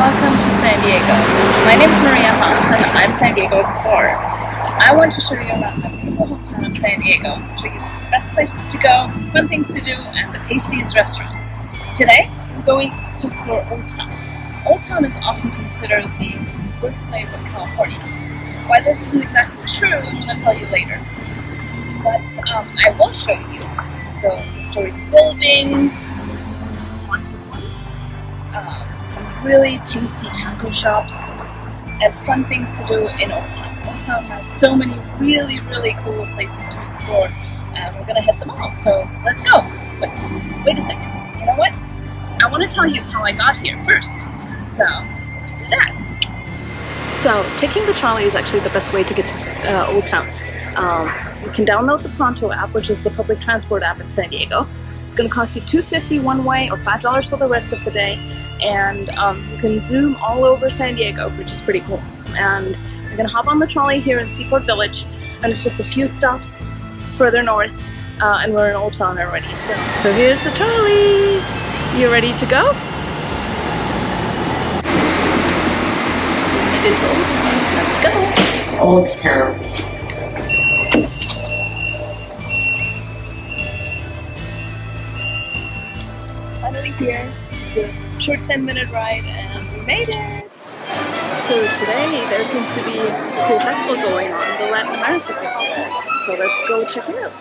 welcome to San Diego. My name is Maria Hans and I'm San Diego Explorer. I want to show you around the beautiful hometown of San Diego, show you the best places to go, fun things to do, and the tastiest restaurants. Today, I'm going to explore Old Town. Old Town is often considered the birthplace of California. Why this isn't exactly true, I'm going to tell you later. But I will show you the historic buildings, haunted ones, some really tasty taco shops, and fun things to do in Old Town. Old Town has so many really cool places to explore, and we're gonna hit them all. So let's go. But wait a second. You know what? I want to tell you how I got here first. So let me do that. So taking the trolley is actually the best way to get to Old Town. You can download the Pronto app, which is the public transport app in San Diego. It's going to cost you $2.50 one way or $5 for the rest of the day, and you can zoom all over San Diego, which is pretty cool. And you're going to hop on the trolley here in Seaport Village, and it's just a few stops further north, and we're in Old Town already. So here's the trolley. You ready to go? Head into Old Town. Let's go. Old Town. Finally here. It's a short 10-minute ride and we made it! So today there seems to be a cool festival going on, the Latin America Festival. So let's go check it out.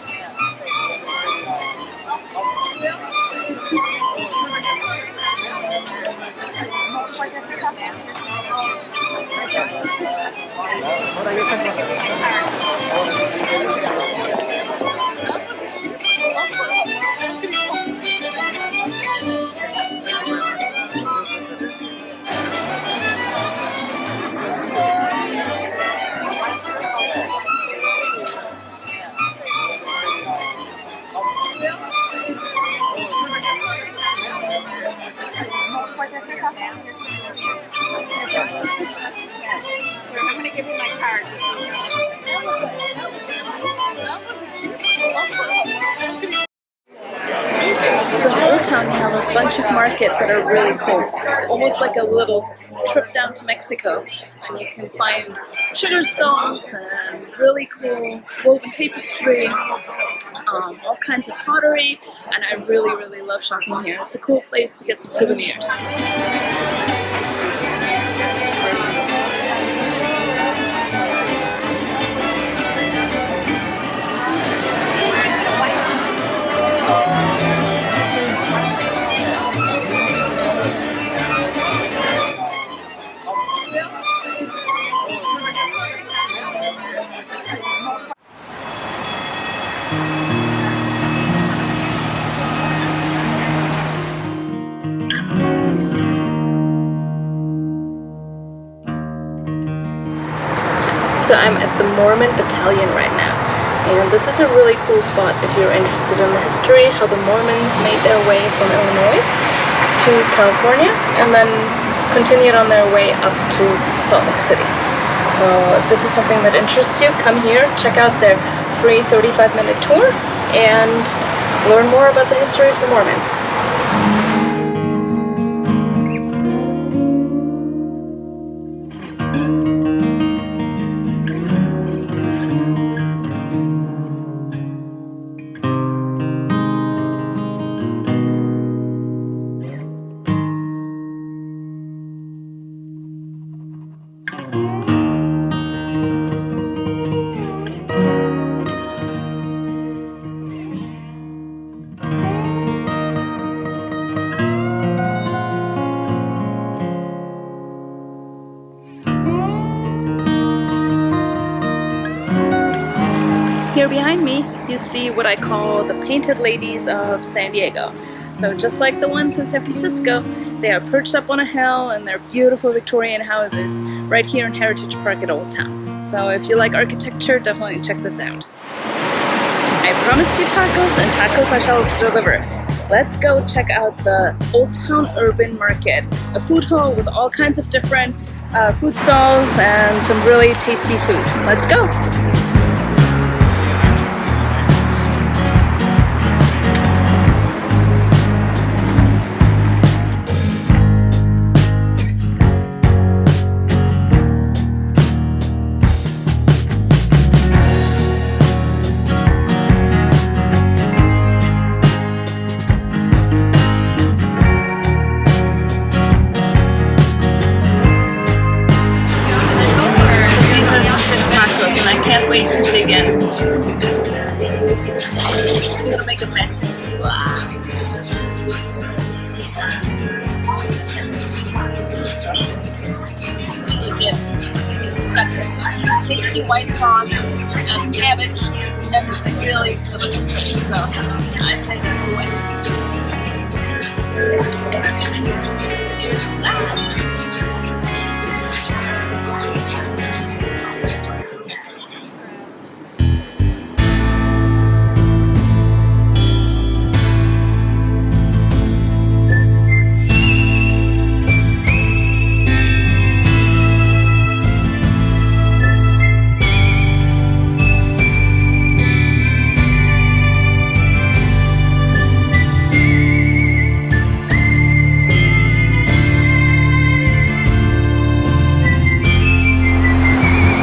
I'm going to give you my card. So in Old Town you have a bunch of markets that are really cool. It's almost like a little trip down to Mexico, and you can find sugar skulls and really cool woven tapestry, all kinds of pottery, and I really love shopping here. It's a cool place to get some souvenirs. So I'm at the Mormon Battalion right now, and this is a really cool spot if you're interested in the history, how the Mormons made their way from Illinois to California and then continued on their way up to Salt Lake City. So if this is something that interests you, come here, check out their free 35-minute tour and learn more about the history of the Mormons. Here behind me, you see what I call the Painted Ladies of San Diego. So just like the ones in San Francisco, they are perched up on a hill in their beautiful Victorian houses right here in Heritage Park at Old Town. So if you like architecture, definitely check this out. I promised you tacos, and tacos I shall deliver. Let's go check out the Old Town Urban Market, a food hall with all kinds of different food stalls and some really tasty food. Let's go! I'm gonna make a mess. Wow. It's got tasty white sauce and cabbage and really delicious fish. So I say that's a win. Cheers to that.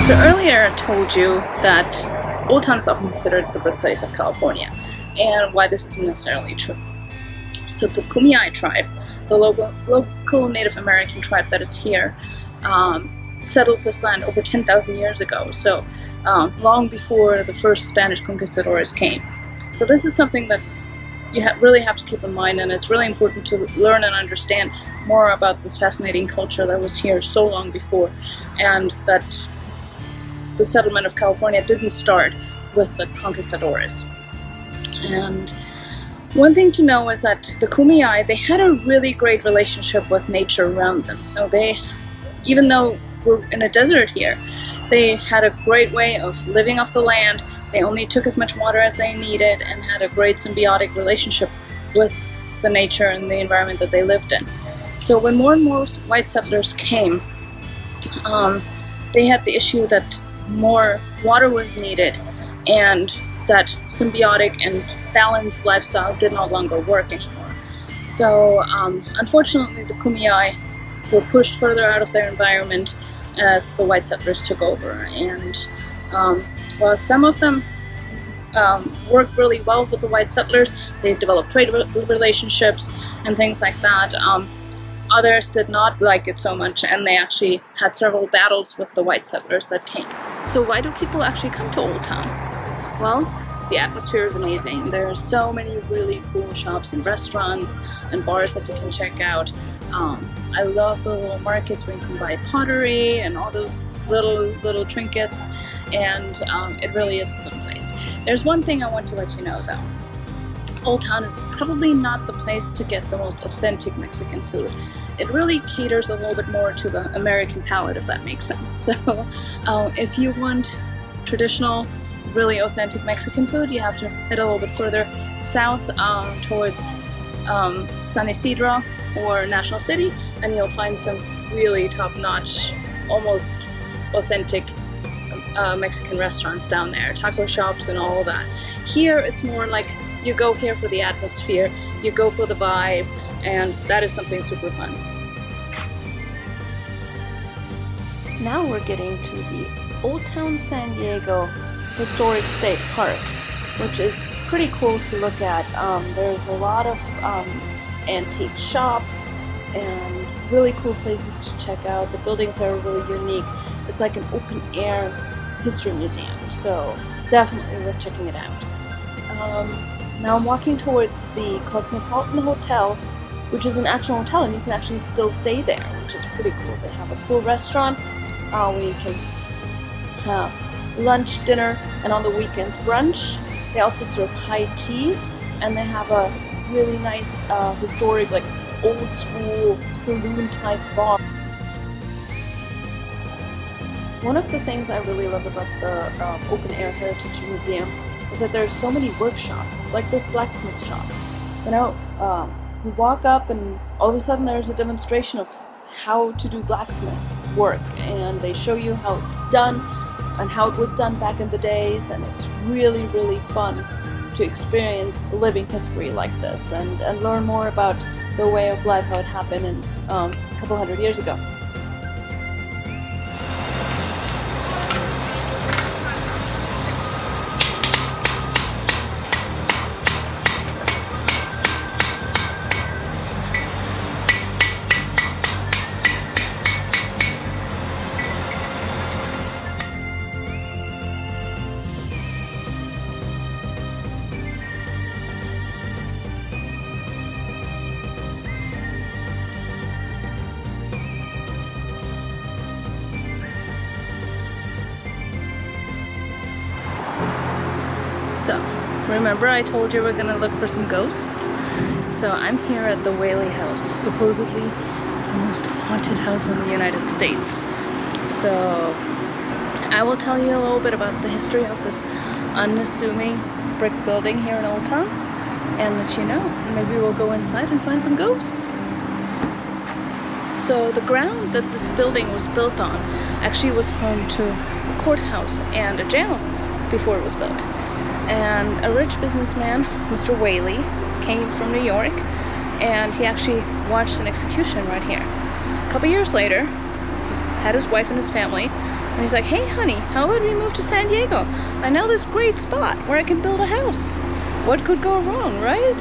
So earlier I told you that Old Town is often considered the birthplace of California, and why this isn't necessarily true. So the Kumeyaay tribe, the local Native American tribe that is here, settled this land over 10,000 years ago, so long before the first Spanish conquistadors came. So this is something that you really have to keep in mind, and it's really important to learn and understand more about this fascinating culture that was here so long before, and that the settlement of California didn't start with the conquistadors. And one thing to know is that the Kumeyaay, they had a really great relationship with nature around them. So they, even though we're in a desert here, they had a great way of living off the land. They only took as much water as they needed and had a great symbiotic relationship with the nature and the environment that they lived in. So when more and more white settlers came, they had the issue that more water was needed, and that symbiotic and balanced lifestyle did no longer work anymore. So unfortunately the Kumeyaay were pushed further out of their environment as the white settlers took over, and while some of them worked really well with the white settlers, they developed trade relationships and things like that, others did not like it so much, and they actually had several battles with the white settlers that came. So why do people actually come to Old Town? Well, the atmosphere is amazing. There are so many really cool shops and restaurants and bars that you can check out. I love the little markets where you can buy pottery and all those little trinkets, and it really is a fun place. There's one thing I want to let you know though. Old Town is probably not the place to get the most authentic Mexican food. It really caters a little bit more to the American palate, if that makes sense. So if you want traditional, really authentic Mexican food, you have to head a little bit further south towards San Isidro or National City, and you'll find some really top-notch, almost authentic Mexican restaurants down there, taco shops and all of that. Here it's more like you go here for the atmosphere, you go for the vibe, and that is something super fun. Now we're getting to the Old Town San Diego Historic State Park, which is pretty cool to look at. There's a lot of antique shops and really cool places to check out. The buildings are really unique. It's like an open air history museum, so definitely worth checking it out. Now I'm walking towards the Cosmopolitan Hotel, which is an actual hotel, and you can actually still stay there, which is pretty cool. They have a cool restaurant where you can have lunch, dinner, and on the weekends brunch. They also serve high tea, and they have a really nice historic, like old school saloon type bar. One of the things I really love about the Open Air Heritage Museum is that there's so many workshops, like this blacksmith shop. You know, you walk up and all of a sudden there's a demonstration of how to do blacksmith work, and they show you how it's done and how it was done back in the days, and it's really, really fun to experience living history like this and learn more about the way of life, how it happened in a couple hundred years ago. Remember I told you we're gonna look for some ghosts? So I'm here at the Whaley house, supposedly the most haunted house in the United States. So I will tell you a little bit about the history of this unassuming brick building here in Old Town and let you know. Maybe we'll go inside and find some ghosts. So the ground that this building was built on actually was home to a courthouse and a jail before it was built. And a rich businessman, Mr. Whaley, came from New York and he actually watched an execution right here. A couple years later, he had his wife and his family and he's like, hey honey, how about we move to San Diego? I know this great spot where I can build a house. What could go wrong, right?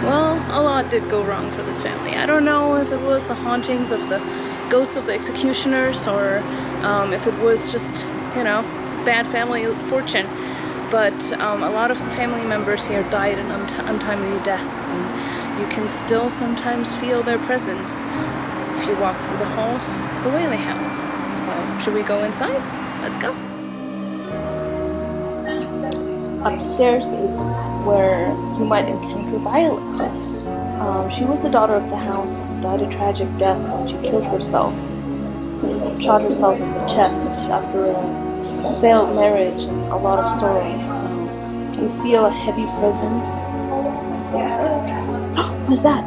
Well, a lot did go wrong for this family. I don't know if it was the hauntings of the ghosts of the executioners or if it was just, you know, bad family fortune. But a lot of the family members here died an untimely death. And you can still sometimes feel their presence if you walk through the halls of the Whaley house. So, should we go inside? Let's go. Upstairs is where you might encounter Violet. She was the daughter of the house and died a tragic death when she killed herself. Shot herself in the chest after a failed marriage and a lot of sorrow. So if you feel a heavy presence, what's that?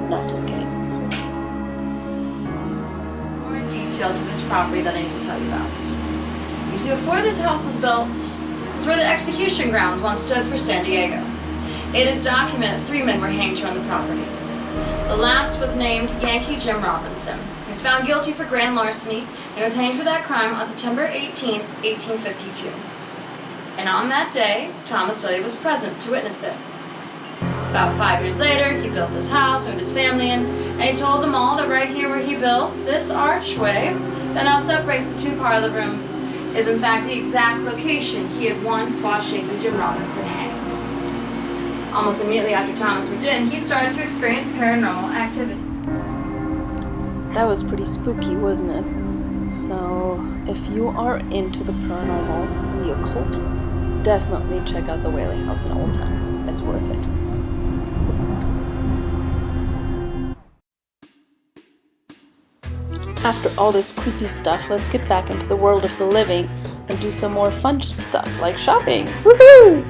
No, just kidding. More detail to this property that I need to tell you about. You see, before this house was built, it's where the execution grounds once stood for San Diego. It is documented 3 men were hanged here on the property. The last was named Yankee Jim Robinson. He was found guilty for grand larceny and was hanged for that crime on September 18, 1852. And on that day, Thomas Whaley was present to witness it. About 5 years later, he built this house, moved his family in, and he told them all that right here where he built this archway that now separates the 2 parlor rooms is in fact the exact location he had once watched Yankee Jim Robinson hang. Almost immediately after Thomas moved in, he started to experience paranormal activity. That was pretty spooky, wasn't it? So, if you are into the paranormal and the occult, definitely check out the Whaley house in Old Town. It's worth it. After all this creepy stuff, let's get back into the world of the living and do some more fun stuff like shopping. Woohoo!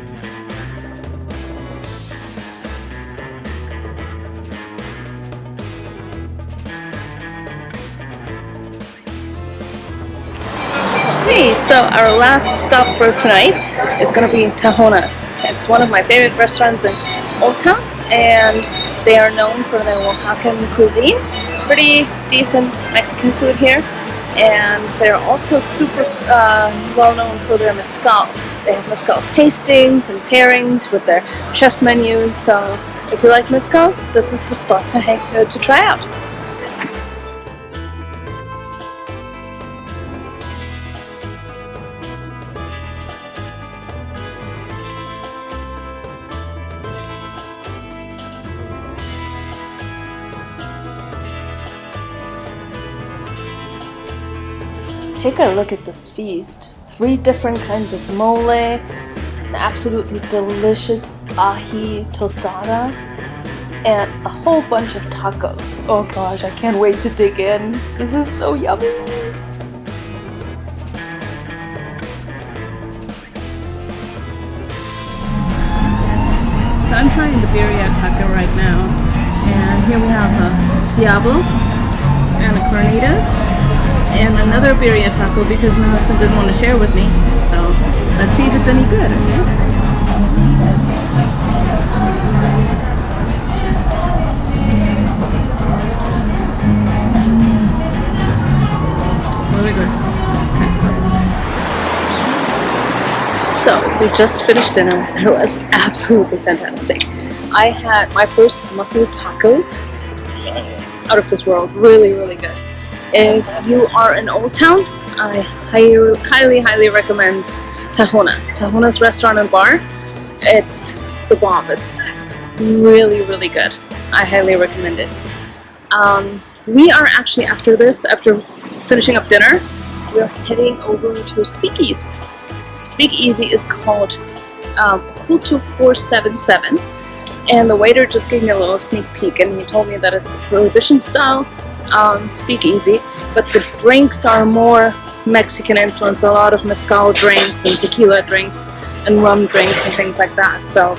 Okay, so our last stop for tonight is going to be Tahona's. It's one of my favorite restaurants in Old Town, and they are known for their Oaxacan cuisine. Pretty decent Mexican food here, and they're also super well known for their mezcal. They have mezcal tastings and pairings with their chef's menus, so if you like mezcal, this is the spot to try out. Take a look at this feast. 3 different kinds of mole, an absolutely delicious ají tostada, and a whole bunch of tacos. Oh gosh, I can't wait to dig in. This is so yummy. So I'm trying the birria taco right now, and here we have a Diablo and a carnitas. And another birria taco because my husband didn't want to share with me. So let's see if it's any good, okay? Really good. So we just finished dinner. It was absolutely fantastic. I had my first mussel tacos. Out of this world. Really, really good. If you are in Old Town, I highly recommend Tahona's. Tahona's restaurant and bar. It's the bomb. It's really, really good. I highly recommend it. We are actually after finishing up dinner, we're heading over to Speakeasy. Speakeasy is called Oculto 477, and the waiter just gave me a little sneak peek, and he told me that it's a Prohibition style speakeasy, but the drinks are more Mexican influence, a lot of mezcal drinks and tequila drinks and rum drinks and things like that. So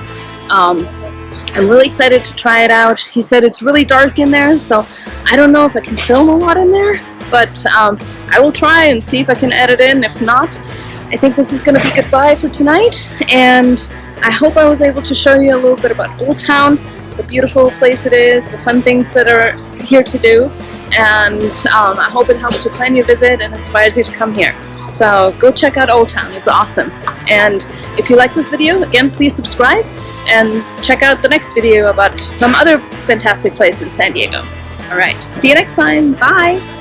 I'm really excited to try it out. He said it's really dark in there, so I don't know if I can film a lot in there, but I will try and see if I can edit in. If not, I think this is going to be goodbye for tonight, and I hope I was able to show you a little bit about Old Town, the beautiful place it is, the fun things that are here to do, and I hope it helps you plan your visit and inspires you to come here. So go check out Old Town, it's awesome. And if you like this video, again, please subscribe and check out the next video about some other fantastic place in San Diego. Alright, see you next time, bye!